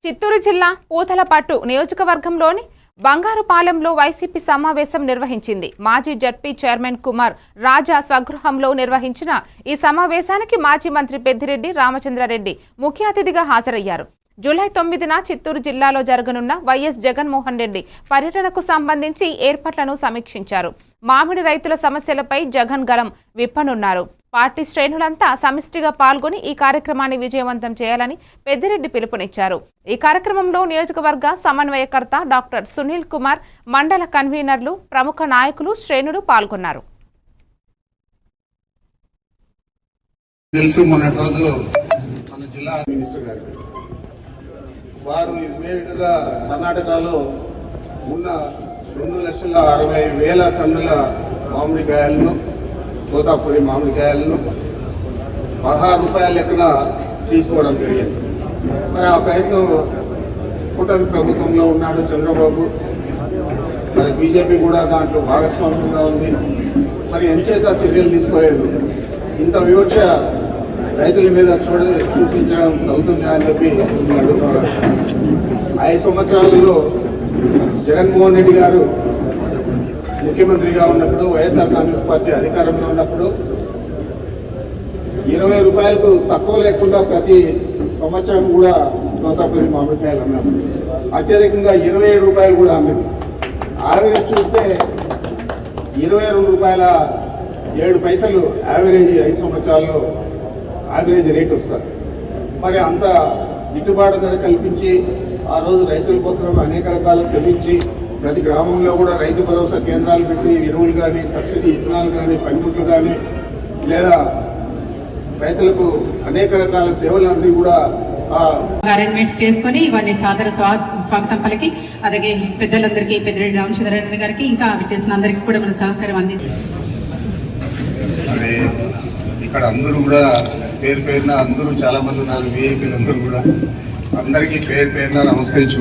చిత్తూరు జిల్లా పూతలపట్టు నియోజకవర్గంలోని బంగారుపాలెంలో వైసీపీ సమావేశం నిర్వహించింది. మాజీ జడ్పీ చైర్మన్ కుమార్ రాజా స్వగృహంలో నిర్వహించిన ఈ సమావేశానికి మాజీ మంత్రి పెద్దిరెడ్డి రామచంద్రారెడ్డి ముఖ్య అతిథిగా హాజరయ్యారు. జూలై 9న చిత్తూరు జిల్లాలో జరగనున్న వైఎస్ జగన్మోహన్ రెడ్డి పర్యటనకు సంబంధించి ఏర్పాట్లను సమీక్షించారు. మామిడి రైతుల సమస్యలపై జగన్ గలం విప్పనున్నారు. పార్టీ శ్రేణులంతా సమిష్టిగా పాల్గొని ఈ కార్యక్రమాన్ని విజయవంతం చేయాలని పెద్దిరెడ్డి పిలుపునిచ్చారు. ఈ కార్యక్రమంలో నియోజకవర్గ సమన్వయకర్త డాక్టర్ సునీల్ కుమార్, మండల కన్వీనర్లు, ప్రముఖ నాయకులు, శ్రేణులు పాల్గొన్నారు. వారు ఇమ్మీడియట్గా కర్ణాటకలో ఉన్న 2,60,000 టన్నుల మామిడికాయలను, తోతాపురి మామిడికాయలను 16 రూపాయల లెక్కన తీసుకోవడం జరిగింది. మరి ఆ ప్రయత్నం కూటమి ప్రభుత్వంలో ఉన్నాడు చంద్రబాబు, మరి బీజేపీ కూడా దాంట్లో భాగస్వామ్యంగా ఉంది. మరి ఎంచేత చర్యలు తీసుకోలేదు? ఇంత వివక్ష రైతుల మీద చూపించడం అవుతుందా అని చెప్పి మిమ్మల్ని అడుగుతున్నారు. 5 సంవత్సరాలలో జగన్మోహన్ రెడ్డి గారు ముఖ్యమంత్రిగా ఉన్నప్పుడు, వైఎస్ఆర్ కాంగ్రెస్ పార్టీ అధికారంలో ఉన్నప్పుడు 20 రూపాయలకు తక్కువ లేకుండా ప్రతి సంవత్సరం కూడా తోతాపురి మామిడికాయలు అమ్మాము. అత్యధికంగా 27 రూపాయలు కూడా అమ్మాము. యావరేజ్ చూస్తే 22 రూపాయల 7 పైసలు యావరేజ్ 5 సంవత్సరాల్లో యావరేజ్ రేట్ వస్తుంది. మరి అంత గిట్టుబాటు ధర కల్పించి ఆ రోజు రైతుల కోసం అనేక రకాల శ్రమించి ప్రతి గ్రామంలో కూడా రైతు భరోసా కేంద్రాలు పెట్టి ఎరువులు కానీ, సబ్సిడీ ఇత్తనాలు కానీ, పనిముట్లు కానీ, లేదా రైతులకు అనేక రకాల సేవలన్నీ కూడా అరేంజ్మెంట్స్ చేసుకొని ఇవన్నీ సాదర స్వాగతం పలికి, అలాగే పెద్దలందరికీ, పెద్దిరెడ్డి రామచంద్రారెడ్డి గారికి, ఇంకా చేసిన అందరికీ కూడా మన సహకారం అందింది. ఇక్కడ అందరూ కూడా పేరున అందరూ చాలా మంది ఉన్నారు. విఐపీలు అందరూ కూడా అందరికీ పేరున నమస్కరించుకుంటున్నారు.